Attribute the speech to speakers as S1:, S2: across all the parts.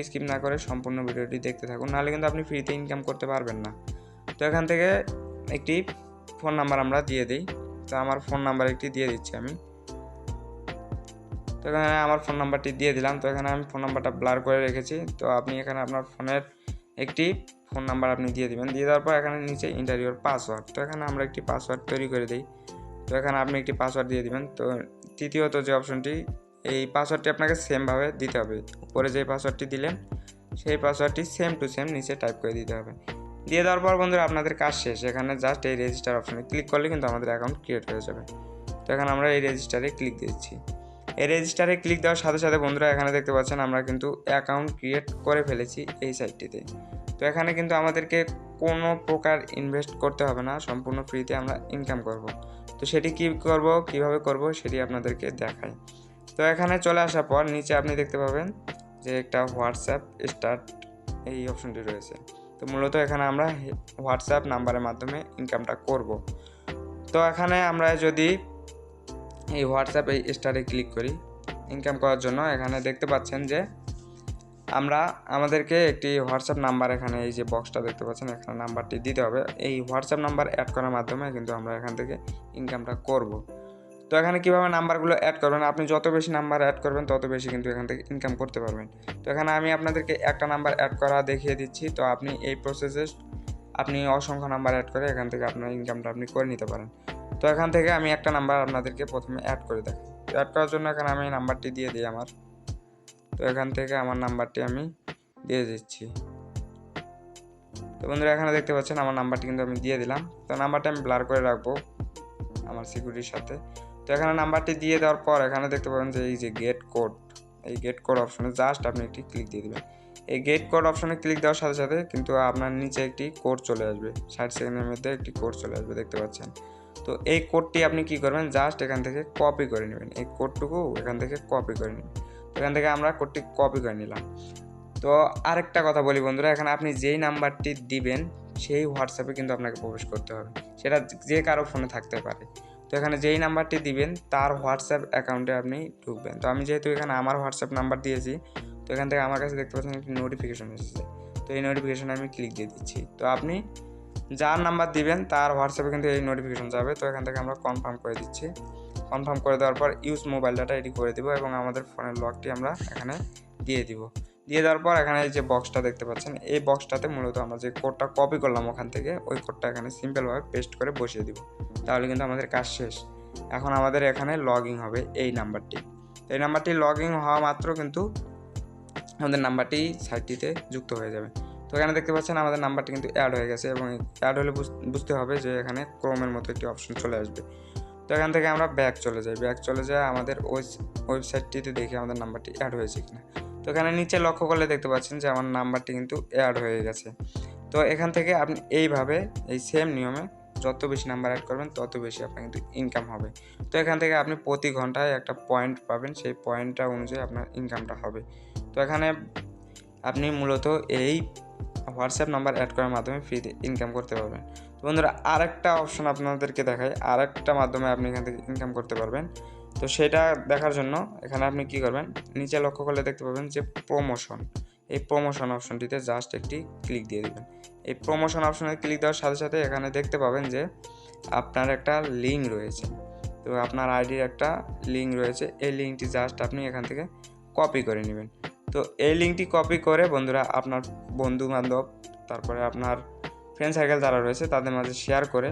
S1: Skip না করে সম্পূর্ণ ভিডিওটি দেখতে থাকুন, নাহলে কিন্তু আপনি ফ্রিতে ইনকাম করতে পারবেন না। তো এখান থেকে একটি ফোন নাম্বার আমরা দিয়ে দিই। তো আমার ফোন নাম্বার একটি দিয়ে দিচ্ছি আমি। তো এখানে আমার ফোন নাম্বারটি দিয়ে দিলাম। তো এখানে আমি ফোন নাম্বারটা ব্লার করে রেখেছি। তো আপনি এখানে আপনার ফোনের একটি ফোন নাম্বার আপনি দিয়ে দিবেন। দিয়ে দেওয়ার পর এখানে নিচে এন্টার ইওর পাসওয়ার্ড। তো এখানে আমরা একটি পাসওয়ার্ড তৈরি করে দিই। তো এখানে আপনি একটি পাসওয়ার্ড দিয়ে দিবেন। তো তৃতীয়ত যে অপশনটি, এই পাসওয়ার্ডটি আপনাকে সেমভাবে দিতে হবে। উপরে যে পাসওয়ার্ডটি দিলেন সেই পাসওয়ার্ডটি সেম টু সেম নিচে টাইপ করে দিতে হবে। দিয়ে দেওয়ার পর বন্ধুরা আপনাদের কাজ শেষ। এখানে জাস্ট এই রেজিস্টার অপশনে ক্লিক করলে কিন্তু আমাদের অ্যাকাউন্ট ক্রিয়েট হয়ে যাবে। তো এখানে আমরা এই রেজিস্টারে ক্লিক দিচ্ছি। এই রেজিস্টারে ক্লিক দেওয়ার সাথে সাথে বন্ধুরা এখানে দেখতে পাচ্ছেন আমরা কিন্তু অ্যাকাউন্ট ক্রিয়েট করে ফেলেছি এই সাইটটিতে। তো এখানে কিন্তু আমাদেরকে কোনো প্রকার ইনভেস্ট করতে হবে না, সম্পূর্ণ ফ্রিতে আমরা ইনকাম করব। তো সেটি কীভাবে করব সেটি আপনাদেরকে দেখাই। তো এখানে চলে আসার পর নিচে আপনি দেখতে পাবেন যে একটা হোয়াটসঅ্যাপ স্টার্ট এই অপশনটি রয়েছে। তো মূলত এখানে আমরা হোয়াটসঅ্যাপ নাম্বারের মাধ্যমে ইনকামটা করব। তো এখানে আমরা যদি এই হোয়াটসঅ্যাপ এই স্টারে ক্লিক করি ইনকাম করার জন্য, এখানে দেখতে পাচ্ছেন যে আমাদেরকে একটি হোয়াটসঅ্যাপ নাম্বার, এখানে এই যে বক্সটা দেখতে পাচ্ছেন এখানে নাম্বারটি দিতে হবে। এই হোয়াটসঅ্যাপ নাম্বার অ্যাড করার মাধ্যমে কিন্তু আমরা এখান থেকে ইনকামটা করব। তো এখানে কীভাবে নাম্বারগুলো অ্যাড করবেন, আপনি যত বেশি নাম্বার অ্যাড করবেন তত বেশি কিন্তু এখান থেকে ইনকাম করতে পারবেন। তো এখানে আমি আপনাদেরকে একটা নাম্বার অ্যাড করা দেখিয়ে দিচ্ছি। তো আপনি এই প্রসেসে আপনি অসংখ্য নাম্বার অ্যাড করে এখান থেকে আপনার ইনকামটা আপনি করে নিতে পারেন। তো এখান থেকে আমি একটা নাম্বার আপনাদেরকে প্রথমে অ্যাড করে দেখাই। তো অ্যাড করার জন্য এখানে আমি নাম্বারটি দিয়ে দিই আমার। তো এখান থেকে আমার নাম্বারটি আমি দিয়ে দিচ্ছি। তো বন্ধুরা এখানে দেখতে পাচ্ছেন আমার নাম্বারটি কিন্তু আমি দিয়ে দিলাম। তো নাম্বারটা আমি ব্লার করে রাখবো আমার সিকিউরিটির সাথে। তো এখানে নাম্বারটি দিয়ে দেওয়ার পর এখানে দেখতে পাবেন যে এই যে গেট কোড, এই গেট কোড অপশনে জাস্ট আপনি একটি ক্লিক দিয়ে দেবেন। এই গেট কোড অপশনে ক্লিক দেওয়ার সাথে সাথে কিন্তু আপনার নিচে একটি কোড চলে আসবে, 60 সেকেন্ডের মধ্যে একটি কোড চলে আসবে দেখতে পাচ্ছেন। তো এই কোডটি আপনি কি করবেন, জাস্ট এখান থেকে কপি করে নেবেন। এই কোডটুকু এখান থেকে কপি করে নেবেন। এখান থেকে আমরা কোডটি কপি করে নিলাম। তো আরেকটা কথা বলি বন্ধুরা, এখানে আপনি যেই নাম্বারটি দিবেন সেই হোয়াটসঅ্যাপে কিন্তু আপনাকে প্রবেশ করতে হবে, সেটা যে কারো ফোনে থাকতে পারে। তো এখানে যেই নাম্বারটি দিবেন তার হোয়াটসঅ্যাপ অ্যাকাউন্টে আপনি ঢুকবেন। তো আমি যেহেতু এখানে আমার হোয়াটসঅ্যাপ নাম্বার দিয়েছি, তো এখান থেকে আমার কাছে দেখতে পাচ্ছেন একটি নোটিফিকেশন এসেছে। তো এই নোটিফিকেশনে আমি ক্লিক দিয়ে দিচ্ছি। তো আপনি যার নাম্বার দিবেন তার হোয়াটসঅ্যাপে কিন্তু এই নোটিফিকেশন যাবে। তো এখান থেকে আমরা কনফার্ম করে দিচ্ছি। কনফার্ম করে দেওয়ার পর ইউজ মোবাইল ডাটা এটি করে দেবো এবং আমাদের ফোনের লকটি আমরা এখানে দিয়ে দিব। দিয়ে দেওয়ার পর এখানে যে বক্সটা দেখতে পাচ্ছেন এই বক্সটাতে মূলত আমরা যে কোডটা কপি করলাম ওখান থেকে ওই কোডটা এখানে সিম্পলভাবে পেস্ট করে বসিয়ে দিব। তাহলে কিন্তু আমাদের কাজ শেষ। এখন আমাদের এখানে লগ ইন হবে এই নাম্বারটি। তো এই নাম্বারটি লগ ইন হওয়া মাত্র কিন্তু আমাদের নাম্বারটি সাইটটিতে যুক্ত হয়ে যাবে। তো এখানে দেখতে পাচ্ছেন আমাদের নাম্বারটি কিন্তু অ্যাড হয়ে গেছে এবং অ্যাড হলে বুঝতে হবে যে এখানে ক্রোমের মতো একটি অপশন চলে আসবে। তো এখান থেকে আমরা ব্যাক চলে যাই আমাদের ওয়েবসাইটটিতে দেখি আমাদের নাম্বারটি অ্যাড হয়েছে কিনা। তো এখানে নিচে লক্ষ্য করলে দেখতে পাচ্ছেন যে আমার নাম্বারটি কিন্তু অ্যাড হয়ে গেছে। তো এখান থেকে আপনি এইভাবে এই সেম নিয়মে যত বেশি নাম্বার অ্যাড করবেন তত বেশি আপনার কিন্তু ইনকাম হবে। তো এখান থেকে আপনি প্রতি ঘন্টায় একটা পয়েন্ট পাবেন, সেই পয়েন্টটা অনুযায়ী আপনার ইনকামটা হবে। তো এখানে আপনি মূলত এই হোয়াটসঅ্যাপ নাম্বার অ্যাড করার মাধ্যমে ফ্রিতে ইনকাম করতে পারবেন। তো বন্ধুরা আরেকটা অপশন আপনাদেরকে দেখাই, আরেকটা মাধ্যমে আপনি এখান থেকে ইনকাম করতে পারবেন। তো সেটা দেখার জন্য এখানে আপনি কি করবেন, নিচে লক্ষ্য করলে দেখতে পাবেন যে প্রমোশন, এই প্রমোশন অপশনটিতে জাস্ট একটি ক্লিক দিয়ে দেবেন। এই প্রমোশন অপশনে ক্লিক দেওয়ার সাথে সাথে এখানে দেখতে পাবেন যে আপনার একটা লিঙ্ক রয়েছে। তো আপনার আইডির একটা লিঙ্ক রয়েছে, এই লিঙ্কটি জাস্ট আপনি এখান থেকে কপি করে নেবেন। তো এই লিঙ্কটি কপি করে বন্ধুরা আপনার বন্ধু বান্ধব, তারপরে আপনার ফ্রেন্ড সার্কেল যারা রয়েছে তাদের মাঝে শেয়ার করে,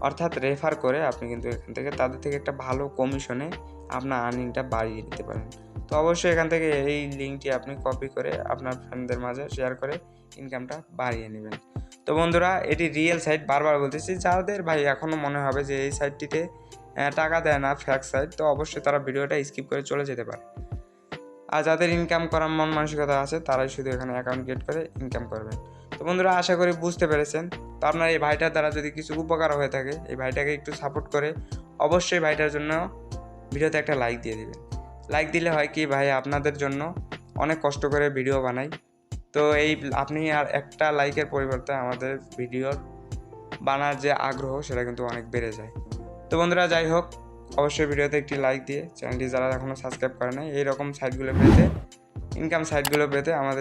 S1: অর্থাৎ রেফার করে আপনি কিন্তু এখান থেকে তাদের থেকে একটা ভালো কমিশনে আপনার আর্নিংটা বাড়িয়ে দিতে পারেন। তো অবশ্যই এখান থেকে এই লিঙ্কটি আপনি কপি করে আপনার ফ্রেন্ডদের মাঝে শেয়ার করে ইনকামটা বাড়িয়ে নেবেন। তো বন্ধুরা এটি রিয়েল সাইট, বারবার বলতেছি, যাদের ভাই এখনও মনে হবে যে এই সাইটটিতে টাকা দেয় না, ফ্যাক সাইট, তো অবশ্যই তারা ভিডিওটা স্কিপ করে চলে যেতে পারে। আর যাদের ইনকাম করার মন মানসিকতা আছে তারাই শুধু এখানে অ্যাকাউন্ট ক্রিয়েট করে ইনকাম করবেন। তো বন্ধুরা আশা করি বুঝতে পেরেছেন। তো আপনার এই ভাইটার দ্বারা যদি কিছু উপকার হয়ে থাকে, এই ভাইটাকে একটু সাপোর্ট করে অবশ্যই ভাইটার জন্য ভিডিওতে একটা লাইক দিয়ে দিবেন। লাইক দিলে হয় কি ভাই, আপনাদের জন্য অনেক কষ্ট করে ভিডিও বানাই, তো এই আপনি আর একটা লাইকের পরিবর্তে আমাদের ভিডিওর বানার যে আগ্রহ সেটা কিন্তু অনেক বেড়ে যায়। তো বন্ধুরা যাই হোক, অবশ্যই ভিডিওতে একটি লাইক দিয়ে চ্যানেলটি যারা এখনও সাবস্ক্রাইব করে নাই এইরকম সাইটগুলো পেতে, ইনকাম সাইটগুলো পেতে আমাদের